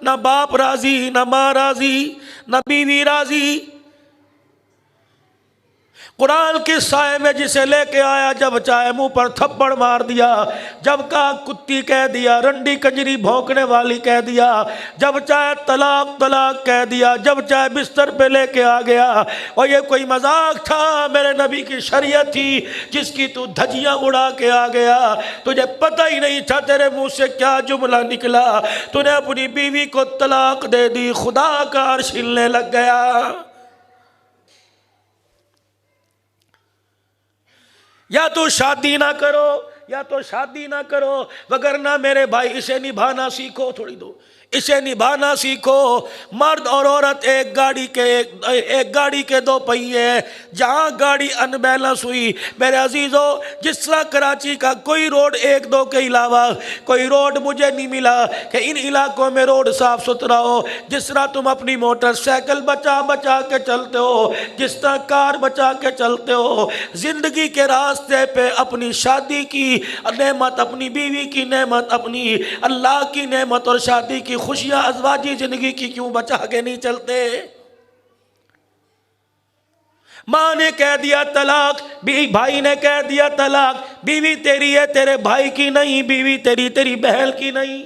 نہ باپ راضی، نہ ماں راضی، نہ بیوی راضی۔ قرآن کے سائے میں جسے لے کے آیا، جب چاہے منہ پر تھپڑ مار دیا، جب کہا کتی کہہ دیا، رنڈی کنجری بھونکنے والی کہہ دیا، جب چاہے طلاق طلاق کہہ دیا، جب چاہے بستر پہ لے کے آ گیا۔ اور یہ کوئی مذاق تھا؟ میرے نبی کی شریعت تھی جس کی تو دھجیاں اڑا کے آ گیا، تجھے پتہ ہی نہیں تھا تیرے منہ سے کیا جملہ نکلا، تو نے اپنی بیوی کو طلاق دے دی، خدا کا عرش ہلنے لگ گیا۔ یا تو شادی نہ کرو، یا تو شادی نہ کرو، وگرنہ میرے بھائی اسے نبھانا سیکھو، تھوڑی دو، اسے نبھانا سیکھو۔ مرد اور عورت ایک گاڑی کے دو پہیے ہیں۔ جہاں گاڑی ان بیلنس ہوئی میرے عزیزو، جس طرح کراچی کا کوئی روڈ ایک دو کے علاوہ کوئی روڈ مجھے نہیں ملا کہ ان علاقوں میں روڈ صاف ستھرا ہو، جس طرح تم اپنی موٹر سائیکل بچا بچا کے چلتے ہو، جس طرح کار بچا کے چلتے ہو، زندگی کے راستے پہ اپنی شادی کی نعمت، اپنی بیوی کی نعمت، اپنی اللہ کی نعمت اور شادی کی خوشیاں ازواجی زندگی کی کیوں بچا کے نہیں چلتے؟ ماں نے کہہ دیا طلاق، بھائی نے کہہ دیا طلاق، بیوی تیری ہے تیرے بھائی کی نہیں، بیوی تیری بہن کی نہیں۔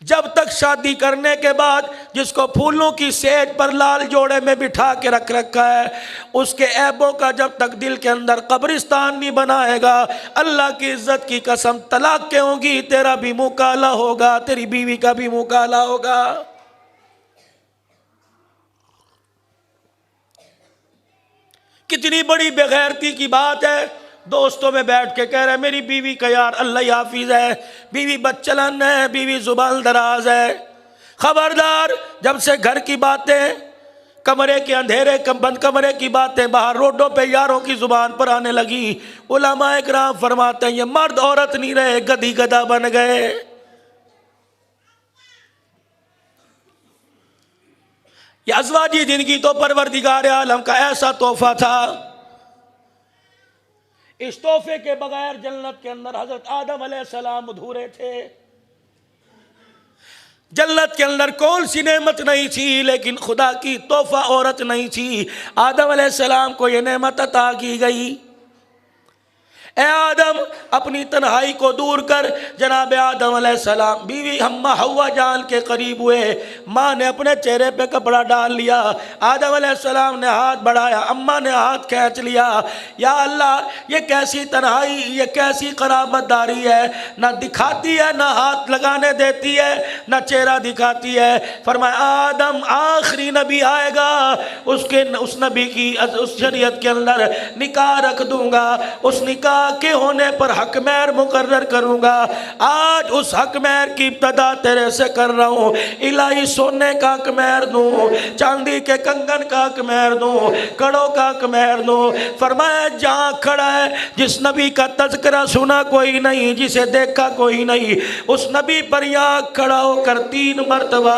جب تک شادی کرنے کے بعد جس کو پھولوں کی سیج پر لال جوڑے میں بٹھا کے رکھ رکھا ہے، اس کے عیبوں کا جب تک دل کے اندر قبرستان نہیں بنائے گا، اللہ کی عزت کی قسم طلاق کے ہوں گی، تیرا بھی منہ کالا ہوگا، تیری بیوی کا بھی منہ کالا ہوگا۔ کتنی بڑی بےغیرتی کی بات ہے، دوستوں میں بیٹھ کے کہہ رہے ہیں میری بیوی کا یار اللہ حافظ ہے، بیوی بدچلن ہے، بیوی زبان دراز ہے۔ خبردار، جب سے گھر کی باتیں، کمرے کے اندھیرے بند کمرے کی باتیں باہر روڈوں پہ یاروں کی زبان پر آنے لگی، علماء کرام فرماتے ہیں یہ مرد عورت نہیں رہے، گدھی گدھا بن گئے۔ یہ ازواجی زندگی تو پروردگار عالم کا ایسا تحفہ تھا، اس تحفے کے بغیر جنت کے اندر حضرت آدم علیہ السلام ادھورے تھے۔ جنت کے اندر کون سی نعمت نہیں تھی لیکن خدا کی تحفہ عورت نہیں تھی۔ آدم علیہ السلام کو یہ نعمت عطا کی گئی، اے آدم اپنی تنہائی کو دور کر۔ جناب آدم علیہ السلام بیوی حما حوا جان کے قریب ہوئے، ماں نے اپنے چہرے پہ کپڑا ڈال لیا، آدم علیہ السلام نے ہاتھ بڑھایا، اماں نے ہاتھ کھینچ لیا۔ یا اللہ، یہ کیسی تنہائی، یہ کیسی قرابت داری ہے، نہ دکھاتی ہے، نہ ہاتھ لگانے دیتی ہے، نہ چہرہ دکھاتی ہے۔ فرمایا آدم آخری نبی آئے گا، اس نبی کی اس شریعت کے اندر نکاح رکھ دوں گا، اس نکاح کے ہونے پر حق مہر مقرر کروں گا۔ آج اس حق مہر کی ابتدا تیرے سے کر رہا ہوں، الہی سونے کا حق مہر دوں، چاندی کے کنگن کا حق مہر دوں، کڑوں کا حق مہر دوں۔ فرمایا جہاں کھڑا ہے، جس نبی کا تذکرہ سنا کوئی نہیں، جسے دیکھا کوئی نہیں، اس نبی پر یہاں کھڑا ہو کر 3 مرتبہ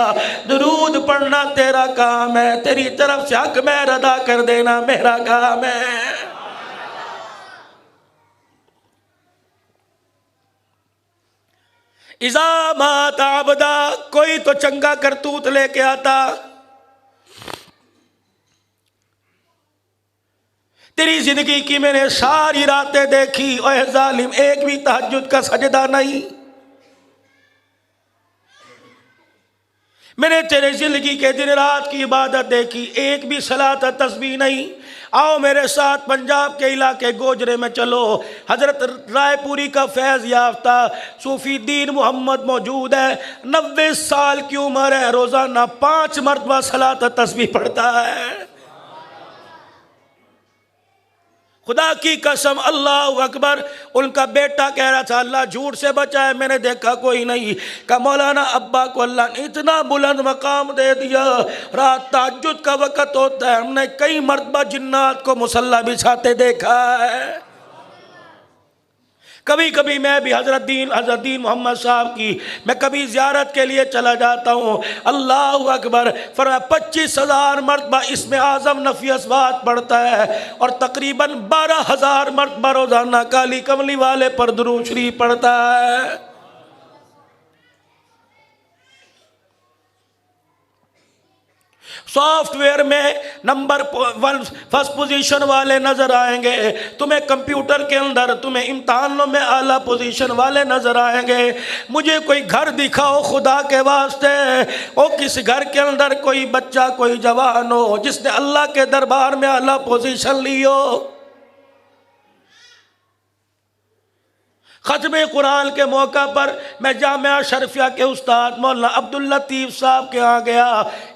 درود پڑھنا تیرا کام ہے، تیری طرف سے حق مہر ادا کر دینا میرا کام ہے۔ اذا مات عبدا، کوئی تو چنگا کرتوت لے کے آتا، تیری زندگی کی میں نے ساری راتیں دیکھی، اے ظالم ایک بھی تہجد کا سجدہ نہیں، میں نے تیرے زندگی کے دن رات کی عبادت دیکھی، ایک بھی صلاۃ تسبیح نہیں۔ آؤ میرے ساتھ پنجاب کے علاقے گوجرے میں چلو، حضرت رائے پوری کا فیض یافتہ صوفی دین محمد موجود ہے، 90 سال کی عمر ہے، روزانہ 5 مرتبہ صلاۃ تسبیح پڑھتا ہے۔ خدا کی قسم اللہ اکبر، ان کا بیٹا کہہ رہا تھا اللہ جھوٹ سے بچائے، میں نے دیکھا کوئی نہیں، کہ مولانا ابا کو اللہ نے اتنا بلند مقام دے دیا، رات تہجد کا وقت ہوتا ہے، ہم نے کئی مرتبہ جنات کو مصلی بچھاتے دیکھا ہے۔ کبھی کبھی میں بھی حضرت دین محمد صاحب کی میں کبھی زیارت کے لیے چلا جاتا ہوں، اللہ اکبر، فرمایا 25,000 مرتبہ اسم اعظم نفی اثبات پڑھتا ہے، اور تقریباً 12,000 مرتبہ روزانہ کالی کملی والے پر درود شریف پڑھتا ہے۔ سافٹ ویئر میں نمبر 1 فرسٹ پوزیشن والے نظر آئیں گے، تمہیں کمپیوٹر کے اندر تمہیں امتحانوں میں اعلیٰ پوزیشن والے نظر آئیں گے۔ مجھے کوئی گھر دکھاؤ خدا کے واسطے، او کس گھر کے اندر کوئی بچہ کوئی جوان ہو جس نے اللہ کے دربار میں اعلیٰ پوزیشن لی ہو۔ ختم قرآن کے موقع پر میں جامعہ شرفیہ کے استاد مولانا عبداللطیف صاحب کے ہاں گیا،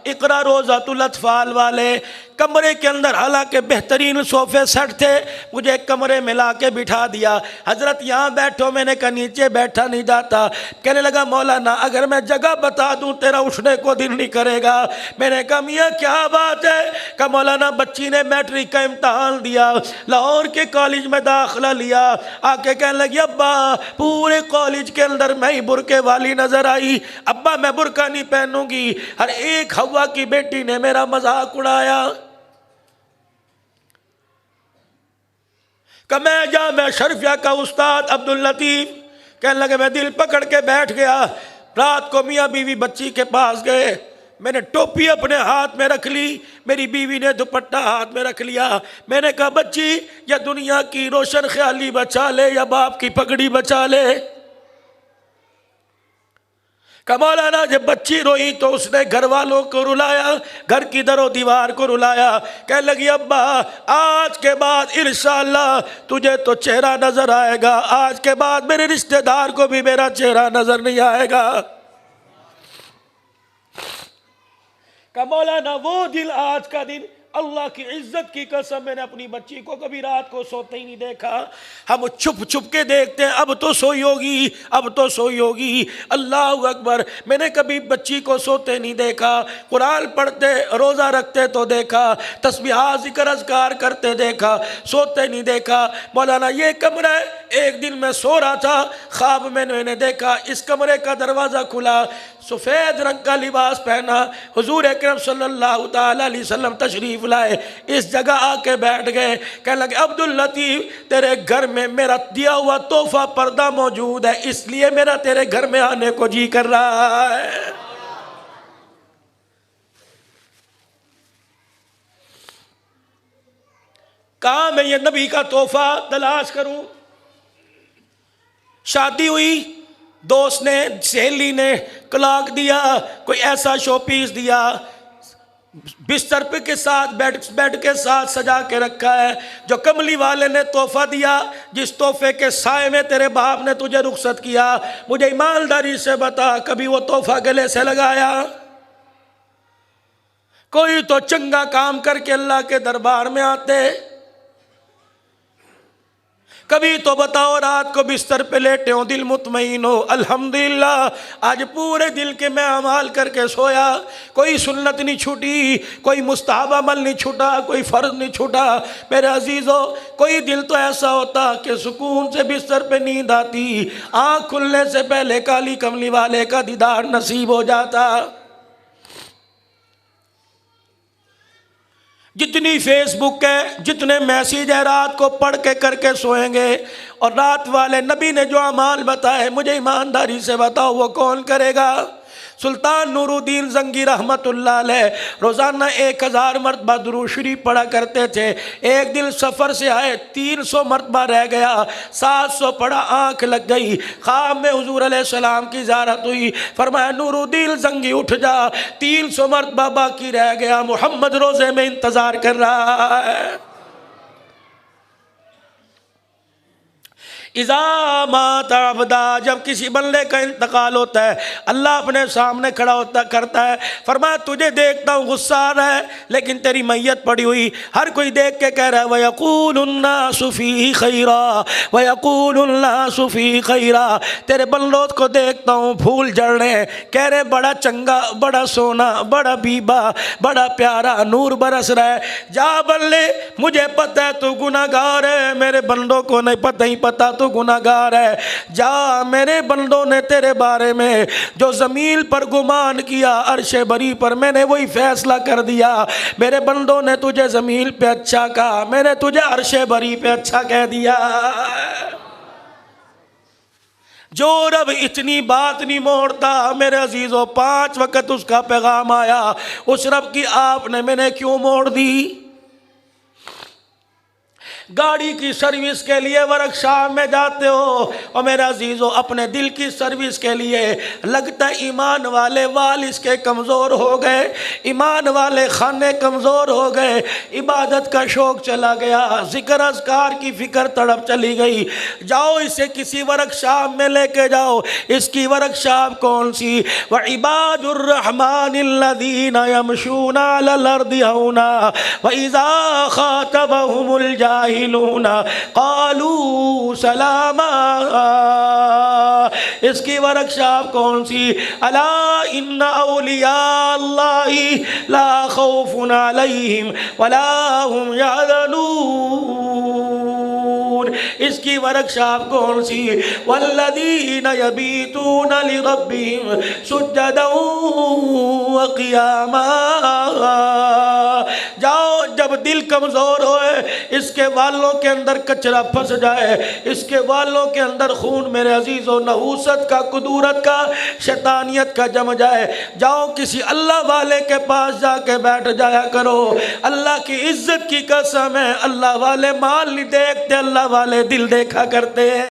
اقرا روضۃ الاطفال والے کمرے کے اندر، حالانکہ بہترین صوفے سیٹ تھے، مجھے ایک کمرے میں لا کے بٹھا دیا، حضرت یہاں بیٹھو، میں نے کہا نیچے بیٹھا نہیں جاتا۔ کہنے لگا مولانا اگر میں جگہ بتا دوں تیرا اٹھنے کو دل نہیں کرے گا۔ میں نے کہا میاں کیا بات ہے؟ کہا مولانا بچی نے میٹرک کا امتحان دیا، لاہور کے کالج میں داخلہ لیا، آ کے کہنے لگی ابا پورے کالج کے اندر میں ہی برقعے والی نظر آئی، ابا میں برقع نہیں پہنوں گی۔ ہر ایک ہوا کی بیٹی نے میرا مذاق اڑایا۔ کہ میں جامعہ شرفیہ کا استاد عبداللطیف، کہنے لگے میں دل پکڑ کے بیٹھ گیا۔ رات کو میاں بیوی بچی کے پاس گئے، میں نے ٹوپی اپنے ہاتھ میں رکھ لی، میری بیوی نے دوپٹہ ہاتھ میں رکھ لیا۔ میں نے کہا بچی یا دنیا کی روشن خیالی بچا لے یا باپ کی پگڑی بچا لے۔ کہ مولانا جب بچی روئی تو اس نے گھر والوں کو رلایا، گھر کی در و دیوار کو رلایا، کہنے لگی ابا آج کے بعد انشاءاللہ تجھے تو چہرہ نظر آئے گا، آج کے بعد میرے رشتہ دار کو بھی میرا چہرہ نظر نہیں آئے گا۔ کہ مولانا وہ دن آج کا دن اللہ کی عزت کی قسم میں نے اپنی بچی کو کبھی رات کو سوتے ہی نہیں دیکھا۔ ہم چھپ چھپ کے دیکھتے ہیں اب تو سوئی ہوگی، اب تو سوئی ہوگی، اللہ اکبر۔ میں نے کبھی بچی کو سوتے نہیں دیکھا، قرآن پڑھتے روزہ رکھتے تو دیکھا، تسبیحات ذکر اذکار کرتے دیکھا، سوتے نہیں دیکھا۔ مولانا یہ کمرہ ہے، ایک دن میں سو رہا تھا، خواب میں نے دیکھا اس کمرے کا دروازہ کھلا، سفید رنگ کا لباس پہنا حضور اکرم صلی اللہ تعالی علیہ وسلم تشریف لائے، اس جگہ آ کے بیٹھ گئے۔ کہنے لگے عبداللطیف تیرے گھر میں میرا دیا ہوا تحفہ پردہ موجود ہے، اس لیے میرا تیرے گھر میں آنے کو جی کر رہا ہے۔ کہاں میں یہ نبی کا تحفہ تلاش کروں؟ شادی ہوئی، دوست نے سہیلی نے کلاک دیا، کوئی ایسا شو پیس دیا، بستر پہ کے ساتھ بیڈ کے ساتھ سجا کے رکھا ہے، جو کملی والے نے تحفہ دیا، جس تحفے کے سائے میں تیرے باپ نے تجھے رخصت کیا، مجھے ایمانداری سے بتا کبھی وہ تحفہ گلے سے لگایا؟ کوئی تو چنگا کام کر کے اللہ کے دربار میں آتے، کبھی تو بتاؤ رات کو بستر پہ لیٹے ہو دل مطمئن ہو الحمدللہ آج پورے دل کے میں اعمال کر کے سویا، کوئی سنت نہیں چھوٹی، کوئی مستحب عمل نہیں چھوٹا، کوئی فرض نہیں چھوٹا۔ میرے عزیزو کوئی دل تو ایسا ہوتا کہ سکون سے بستر پہ نیند آتی، آنکھ کھلنے سے پہلے کالی کملی والے کا دیدار نصیب ہو جاتا۔ جتنی فیس بک ہے، جتنے میسیج ہے رات کو پڑھ کے کر کے سوئیں گے، اور رات والے نبی نے جو اعمال بتائے مجھے ایمانداری سے بتاؤ وہ کون کرے گا؟ سلطان نور الدین زنگی رحمت اللہ علیہ روزانہ 1000 مرتبہ درود شریف پڑھا کرتے تھے۔ ایک دن سفر سے آئے، 300 مرتبہ رہ گیا، 700 پڑھا، آنکھ لگ گئی، خواب میں حضور علیہ السلام کی زیارت ہوئی، فرمایا نور الدین زنگی اٹھ جا، 300 مرتبہ باقی رہ گیا، محمد روزے میں انتظار کر رہا ہے۔ اذا مات عبدا، جب کسی بندے کا انتقال ہوتا ہے اللہ اپنے سامنے کھڑا ہوتا کرتا ہے، فرمایا تجھے دیکھتا ہوں غصہ آ رہا ہے لیکن تیری میت پڑی ہوئی، ہر کوئی دیکھ کے کہہ رہا ہے وَيَقُولُ النَّاسُ فِيهِ خَيْرًا وَيَقُولُ النَّاسُ فِيهِ خَيْرًا، تیرے بندوں کو دیکھتا ہوں پھول جڑ رہے ہیں، کہہ رہے بڑا چنگا، بڑا سونا، بڑا بیبا، بڑا پیارا نور برس رہا ہے۔ جا بندے مجھے پتہ ہے تو گناہگار ہے، میرے بندوں کو نہیں پتہ ہی پتہ تو گناہگار ہے، جا میرے بندوں نے تیرے بارے میں جو زمین پر گمان کیا عرش بری پر میں نے وہی فیصلہ کر دیا، میرے بندوں نے تجھے زمین پہ اچھا کہا، میں نے تجھے عرش بری پہ اچھا کہہ دیا۔ جو رب اتنی بات نہیں موڑتا میرے عزیزوں، 5 وقت اس کا پیغام آیا، اس رب کی آپ نے میں نے کیوں موڑ دی؟ گاڑی کی سروس کے لیے ورک شاپ میں جاتے ہو، اور میرے عزیزوں اپنے دل کی سروس کے لیے لگتا ہے ایمان والے وال اس کے کمزور ہو گئے، ایمان والے خانے کمزور ہو گئے، عبادت کا شوق چلا گیا، ذکر اذکار کی فکر تڑپ چلی گئی، جاؤ اسے کسی ورک شاپ میں لے کے جاؤ۔ اس کی ورک شاپ کون سی؟ وَعِبَادُ الرَّحْمَنِ الَّذِينَ يَمْشُونَ عَلَى الْأَرْضِ هَوْنًا وَإِذَا خَاطَبَهُمُ الْجَاهِلُونَ قالوا سلاما۔ اس کی ورک شاپ کون سی؟ الا ان اولیاء اللہ لا خوف علیہم ولا هم يحزنون۔ اس کی ورک شاپ کون سی؟ والذین یبیتون لربهم سجدا وقیاما۔ جاؤ جب دل کمزور ہوئے، اس کے والوں کے اندر کچرا پھنس جائے، اس کے والوں کے اندر خون میرے عزیزوں نحوست کا، قدورت کا، شیطانیت کا جم جائے، جاؤ کسی اللہ والے کے پاس جا کے بیٹھ جایا کرو۔ اللہ کی عزت کی قسم ہے، اللہ والے مال نہیں دیکھتے، اللہ والے دل دیکھا کرتے ہیں۔